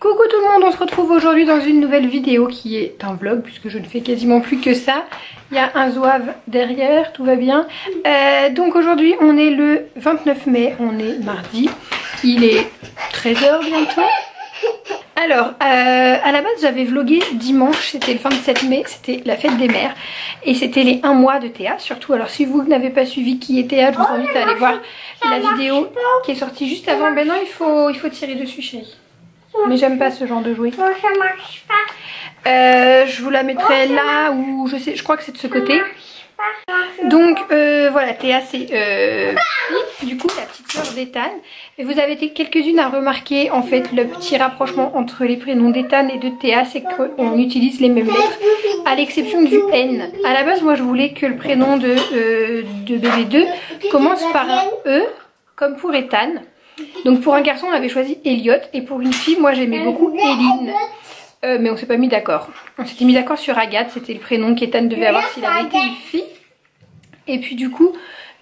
Coucou tout le monde, on se retrouve aujourd'hui dans une nouvelle vidéo qui est un vlog puisque je ne fais quasiment plus que ça. Il y a un zouave derrière, tout va bien. Donc aujourd'hui on est le 29 mai, on est mardi. Il est 13 h bientôt. Alors à la base j'avais vlogué dimanche, c'était le 27 mai, c'était la fête des mères. Et c'était les 1 mois de Théa surtout. Alors si vous n'avez pas suivi qui est Théa, je vous invite à aller voir la vidéo qui est sortie juste avant. Ben non, il faut tirer dessus chérie. Mais j'aime pas ce genre de jouet. Bon, ça marche pas. Je vous la mettrai là où je crois que c'est de ce côté. Donc voilà, Théa c'est du coup la petite soeur d'Ethan. Et vous avez été quelques-unes à remarquer en fait le petit rapprochement entre les prénoms d'Ethan et de Théa, c'est qu'on utilise les mêmes lettres à l'exception du N. À la base moi je voulais que le prénom de bébé 2 commence par un E comme pour Ethan. Donc pour un garçon on avait choisi Elliot et pour une fille moi j'aimais beaucoup Eline. Mais on s'est pas mis d'accord. On s'était mis d'accord sur Agathe, c'était le prénom qu'Ethan devait avoir s'il avait été une fille. Et puis du coup,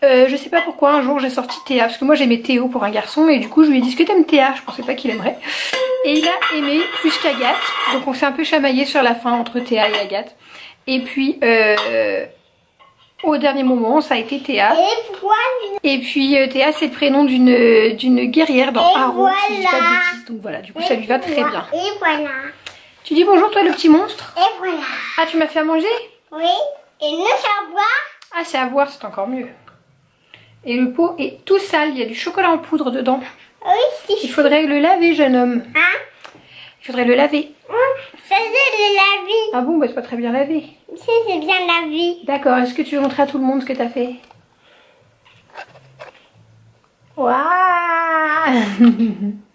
je sais pas pourquoi un jour j'ai sorti Théa, parce que moi j'aimais Théo pour un garçon et du coup je lui ai dit est-ce que t'aimes Théa? Je pensais pas qu'il aimerait. Et il a aimé plus qu'Agathe, donc on s'est un peu chamaillé sur la fin entre Théa et Agathe. Et puis au dernier moment ça a été Théa. Et puis Théa c'est le prénom d'une guerrière dans Arrow, si je dis pas de bêtises. Donc voilà, du coup ça lui va très bien. Et voilà. Tu dis bonjour toi le petit monstre? Et voilà. Ah tu m'as fait à manger? Oui. Et le savoir. Ah c'est à voir, c'est encore mieux. Et le pot est tout sale, il y a du chocolat en poudre dedans. Oui. Il faudrait le laver jeune homme. Hein? Il faudrait le laver. Ça c'est de la vie. Ah bon bah c'est pas très bien lavé. C'est bien la vie. D'accord, est-ce que tu veux montrer à tout le monde ce que t'as fait? Waouh.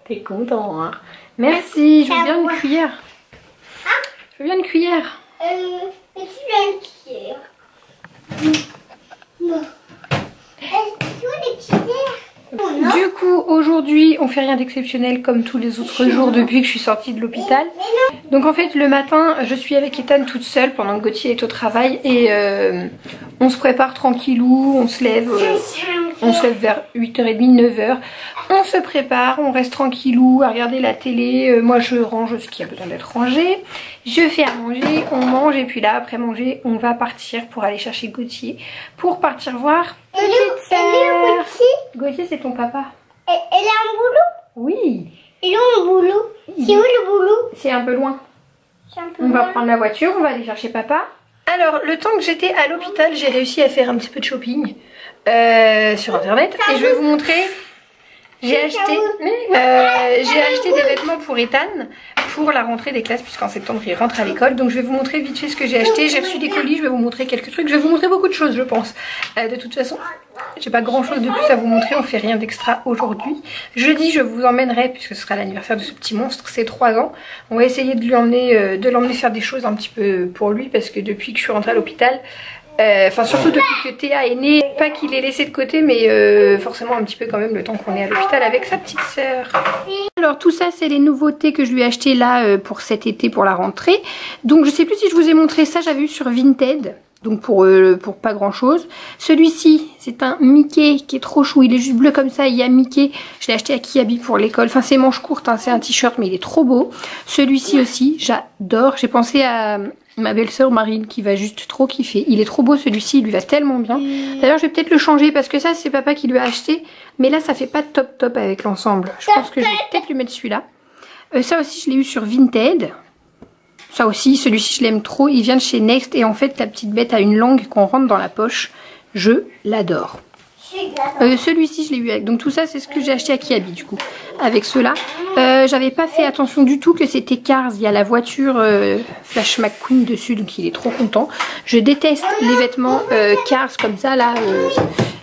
T'es content hein? Merci, je veux bien une cuillère. Hein? Je veux bien une cuillère. Mais tu veux une cuillère? Non. Tu veux des cuillères? Du coup aujourd'hui on fait rien d'exceptionnel comme tous les autres jours depuis que je suis sortie de l'hôpital. Donc en fait le matin je suis avec Ethan toute seule pendant que Gauthier est au travail et on se prépare tranquillou, on se lève vers 8h30, 9h. On se prépare, on reste tranquillou à regarder la télé. Moi je range ce qui a besoin d'être rangé. Je fais à manger, on mange et puis là après manger on va partir pour aller chercher Gauthier. Pour partir voir petite sœur. Gauthier c'est ton papa. Elle a un boulot? Oui. Et où le boulot? C'est où le boulot? C'est un peu loin. On va prendre la voiture, on va aller chercher papa. Alors le temps que j'étais à l'hôpital j'ai réussi à faire un petit peu de shopping sur internet. Et je vais vous montrer. J'ai acheté des vêtements pour Ethan pour la rentrée des classes puisqu'en septembre il rentre à l'école. Donc je vais vous montrer vite fait ce que j'ai acheté. J'ai reçu des colis, je vais vous montrer quelques trucs. Je vais vous montrer beaucoup de choses je pense. De toute façon j'ai pas grand chose de plus à vous montrer, on fait rien d'extra aujourd'hui. Jeudi je vous emmènerai puisque ce sera l'anniversaire de ce petit monstre, c'est 3 ans. On va essayer de l'emmener faire des choses un petit peu pour lui parce que depuis que je suis rentrée à l'hôpital, enfin surtout depuis que Théa est née, pas qu'il est laissé de côté mais forcément un petit peu quand même le temps qu'on est à l'hôpital avec sa petite sœur. Alors tout ça c'est les nouveautés que je lui ai achetées là pour cet été pour la rentrée. Donc je sais plus si je vous ai montré ça, j'avais eu sur Vinted. Donc pour pas grand chose. Celui-ci c'est un Mickey qui est trop chou, il est juste bleu comme ça, il y a Mickey. Je l'ai acheté à Kiabi pour l'école, enfin c'est manches courtes hein, c'est un t-shirt mais il est trop beau. Celui-ci aussi j'adore, j'ai pensé à ma belle-sœur Marine qui va juste trop kiffer. Il est trop beau celui-ci, il lui va tellement bien. D'ailleurs je vais peut-être le changer parce que ça c'est papa qui lui a acheté. Mais là ça fait pas top avec l'ensemble. Je pense que je vais peut-être lui mettre celui-là. Ça aussi je l'ai eu sur Vinted. Ça aussi, celui-ci je l'aime trop, il vient de chez Next et en fait la petite bête a une langue qu'on rentre dans la poche. Je l'adore. Celui-ci je l'ai eu avec, donc tout ça c'est ce que j'ai acheté à Kiabi du coup. Avec ceux-là, j'avais pas fait attention du tout que c'était Cars, il y a la voiture Flash McQueen dessus donc il est trop content. Je déteste les vêtements Cars comme ça là,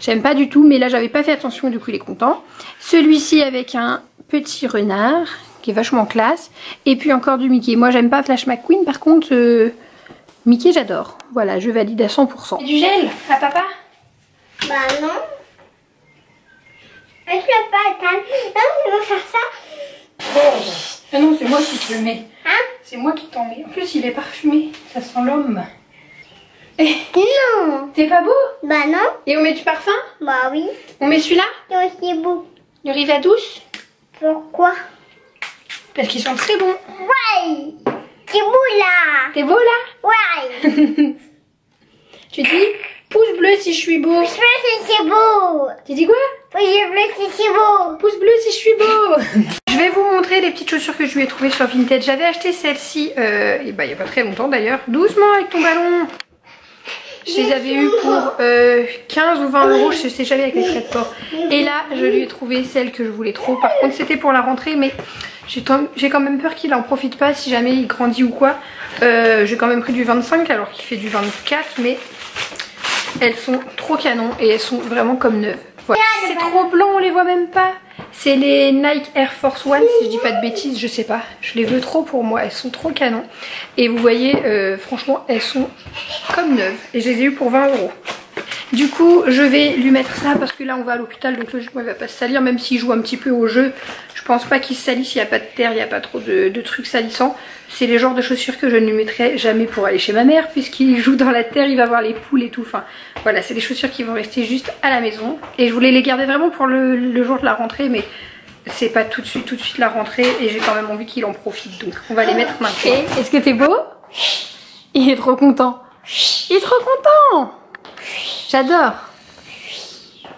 j'aime pas du tout mais là j'avais pas fait attention du coup il est content. Celui-ci avec un petit renard qui est vachement classe. Et puis encore du Mickey. Moi j'aime pas Flash McQueen par contre Mickey j'adore. Voilà je valide à 100%. Du gel à papa? Bah non. Je veux pas attendre. Non je veux faire ça. Ah non c'est moi qui te le mets. Hein? C'est moi qui t'en mets. En plus il est parfumé. Ça sent l'homme. Non. T'es pas beau? Bah non. Et on met du parfum? Bah oui. On met celui-là? C'est aussi beau. Du Riva douce? Pourquoi? Parce qu'ils sont très bons. Ouais. C'est beau là. T'es beau là? Ouais. Tu dis pouce bleu si je suis beau. Pouce bleu si c'est beau. Tu dis quoi? Pouce bleu si c'est beau. Pouce bleu si je suis beau. Je vais vous montrer les petites chaussures que je lui ai trouvées sur Vinted. J'avais acheté celle-ci il n'y a pas très longtemps d'ailleurs. Doucement avec ton ballon. Je les avais eu pour 15 ou 20 euros, je sais jamais avec les frais de port. Et là, je lui ai trouvé celle que je voulais trop. Par contre, c'était pour la rentrée, mais j'ai quand même peur qu'il en profite pas si jamais il grandit ou quoi. J'ai quand même pris du 25 alors qu'il fait du 24, mais elles sont trop canon et elles sont vraiment comme neuves. Voilà. C'est trop blanc, on les voit même pas. C'est les Nike Air Force One, si je dis pas de bêtises, je sais pas. Je les veux trop pour moi, elles sont trop canon. Et vous voyez, franchement, elles sont comme neuves. Et je les ai eues pour 20 euros. Du coup, je vais lui mettre ça parce que là, on va à l'hôpital, donc logiquement, il va pas se salir. Même s'il joue un petit peu au jeu, je pense pas qu'il se salisse, il n'y a pas de terre, il n'y a pas trop de trucs salissants. C'est les genres de chaussures que je ne lui mettrai jamais pour aller chez ma mère, puisqu'il joue dans la terre, il va voir les poules et tout. Enfin, voilà, c'est des chaussures qui vont rester juste à la maison. Et je voulais les garder vraiment pour le jour de la rentrée, mais c'est pas tout de suite la rentrée et j'ai quand même envie qu'il en profite. Donc, on va les mettre maintenant. Est-ce que t'es beau? Il est trop content. Il est trop content. J'adore.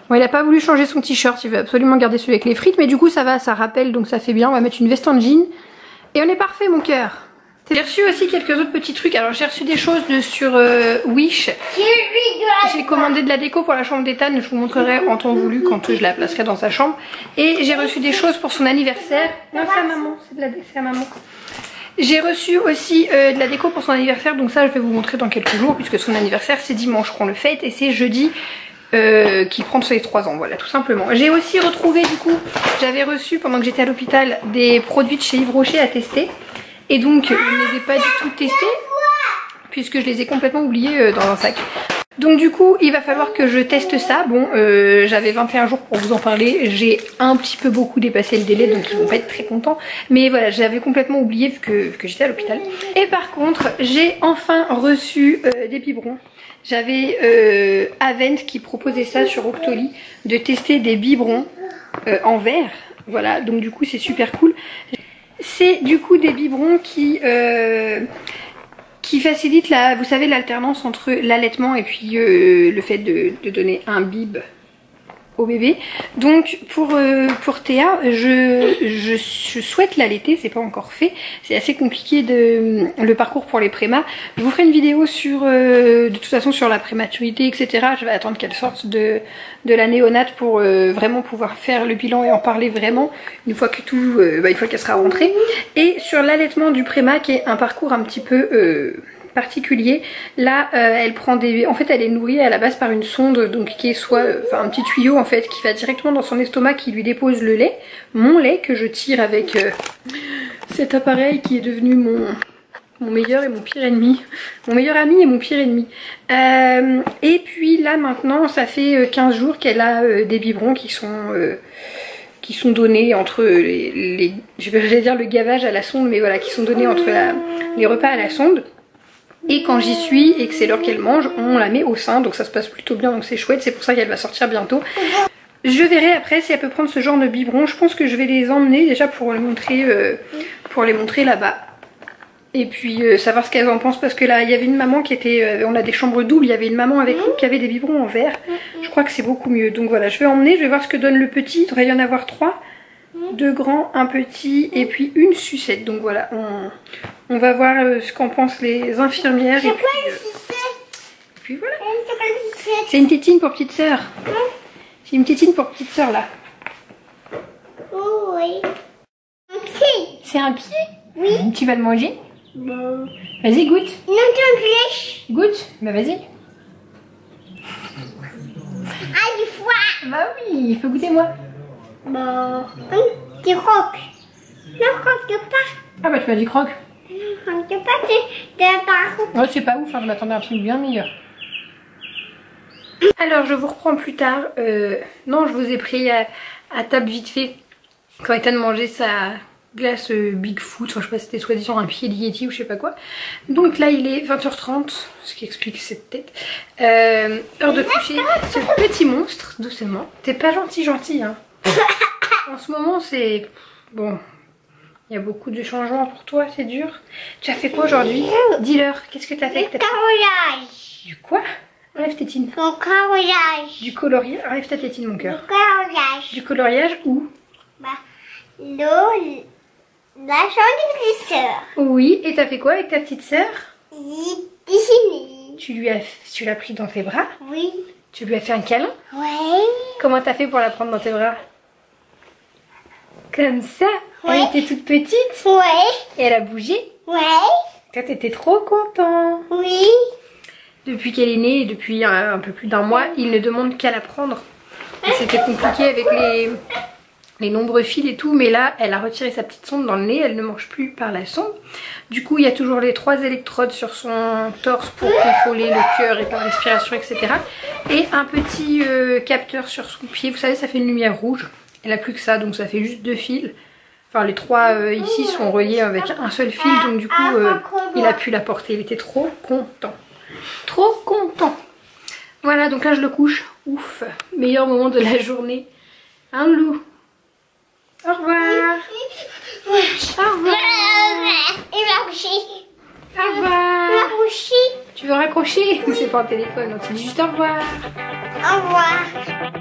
Bon, il a pas voulu changer son t-shirt, il veut absolument garder celui avec les frites, mais du coup ça va, ça rappelle, donc ça fait bien. On va mettre une veste en jean et on est parfait, mon cœur. J'ai reçu aussi quelques autres petits trucs. Alors j'ai reçu des choses sur Wish. J'ai commandé de la déco pour la chambre d'Ethan, je vous montrerai en temps voulu quand je la placerai dans sa chambre. Et j'ai reçu des choses pour son anniversaire. Non, c'est à maman, c'est à maman. J'ai reçu aussi de la déco pour son anniversaire, donc ça je vais vous montrer dans quelques jours puisque son anniversaire c'est dimanche qu'on le fête et c'est jeudi qu'il prend ses 3 ans, voilà tout simplement. J'ai aussi retrouvé du coup, j'avais reçu pendant que j'étais à l'hôpital des produits de chez Yves Rocher à tester et donc je ne les ai pas du tout testés puisque je les ai complètement oubliés dans un sac. Donc du coup il va falloir que je teste ça. Bon j'avais 21 jours pour vous en parler, j'ai un petit peu beaucoup dépassé le délai donc ils vont pas être très contents. Mais voilà, j'avais complètement oublié vu que j'étais à l'hôpital. Et par contre j'ai enfin reçu des biberons. J'avais Avent qui proposait ça sur Octoly, de tester des biberons en verre. Voilà, donc du coup c'est super cool. C'est du coup des biberons qui facilite vous savez, l'alternance entre l'allaitement et puis le fait de donner un bib au bébé. Donc pour Théa, je souhaite l'allaiter, c'est pas encore fait. C'est assez compliqué le parcours pour les prémas. Je vous ferai une vidéo sur de toute façon sur la prématurité, etc. Je vais attendre qu'elle sorte de la néonate pour vraiment pouvoir faire le bilan et en parler vraiment une fois que une fois qu'elle sera rentrée. Et sur l'allaitement du préma qui est un parcours un petit peu particulier. Là elle prend en fait elle est nourrie à la base par une sonde, donc qui est soit un petit tuyau en fait qui va directement dans son estomac, qui lui dépose le lait, mon lait que je tire avec cet appareil qui est devenu mon meilleur et mon pire ennemi. Mon meilleur ami et mon pire ennemi. Et puis là maintenant ça fait 15 jours qu'elle a des biberons qui sont donnés entre j'allais dire le gavage à la sonde, mais voilà, qui sont donnés entre les repas à la sonde. Et quand j'y suis et que c'est l'heure qu'elle mange, on la met au sein, donc ça se passe plutôt bien, donc c'est chouette, c'est pour ça qu'elle va sortir bientôt. Je verrai après si elle peut prendre ce genre de biberon. Je pense que je vais les emmener déjà pour les montrer là-bas. Et puis savoir ce qu'elles en pensent, parce que là il y avait une maman qui était, on a des chambres doubles, il y avait une maman avec nous qui avait des biberons en verre. Je crois que c'est beaucoup mieux, donc voilà, je vais emmener, je vais voir ce que donne le petit, il devrait y en avoir 3. 2 grands, un petit et puis une sucette. Donc voilà, on va voir ce qu'en pensent les infirmières. Et puis voilà. C'est une tétine pour petite sœur. C'est une tétine pour petite sœur là. Oh oui. Un pied. C'est un pied? Oui. Tu vas le manger? Bon. Vas-y, goûte. Non, tu flèche. Goûte. Bah vas-y. Ah, du foie. Bah oui, il faut goûter moi. Bon. Tu croques. Non, croque pas. Ah bah tu m'as dit croque. Non, croque pas, tu pas. Ouais, c'est pas ouf, hein, je m'attendais à un truc bien meilleur. Alors je vous reprends plus tard. Non, je vous ai pris à table vite fait quand Ethan mangeait sa glace Bigfoot. Enfin, je sais pas si c'était soi-disant un pied de Yeti ou je sais pas quoi. Donc là il est 20h30, ce qui explique cette tête. Heure de coucher ce petit monstre, doucement. T'es pas gentil hein. En ce moment c'est... Bon, Il y a beaucoup de changements pour toi, c'est dur. Tu as fait quoi aujourd'hui? Dis-leur, qu'est-ce que tu as fait? Du coloriage. Du quoi? Enlève tes tétines. Du coloriage. Du coloriage. Enlève ta tétine, mon cœur. Du coloriage. Du coloriage où? Bah, la chambre de petite sœur. Oui, et t'as fait quoi avec ta petite sœur? Dessiné. Tu l'as pris dans tes bras? Oui. Tu lui as fait un câlin? Ouais. Comment t'as fait pour la prendre dans tes bras? Comme ça? Ouais. Elle était toute petite? Ouais. Et elle a bougé? Ouais. Toi, t'étais trop content. Oui. Depuis qu'elle est née, depuis un peu plus d'un mois, il ne demande qu'à la prendre. Et c'était compliqué avec les nombreux fils et tout, mais là, elle a retiré sa petite sonde dans le nez, elle ne mange plus par la sonde. Du coup, il y a toujours les 3 électrodes sur son torse pour contrôler le cœur et la respiration, etc. Et un petit capteur sur son pied. Vous savez, ça fait une lumière rouge. Elle n'a plus que ça, donc ça fait juste 2 fils. Enfin, les 3 ici sont reliés avec un seul fil, donc du coup, il a pu la porter. Il était trop content. Trop content. Voilà, donc là, je le couche. Ouf, meilleur moment de la journée. Hein, Lou? Au revoir. Au revoir. Il va coucher. Au revoir. Il va coucher. Tu veux raccrocher? C'est pas un téléphone, donc tu dis juste au revoir. Au revoir.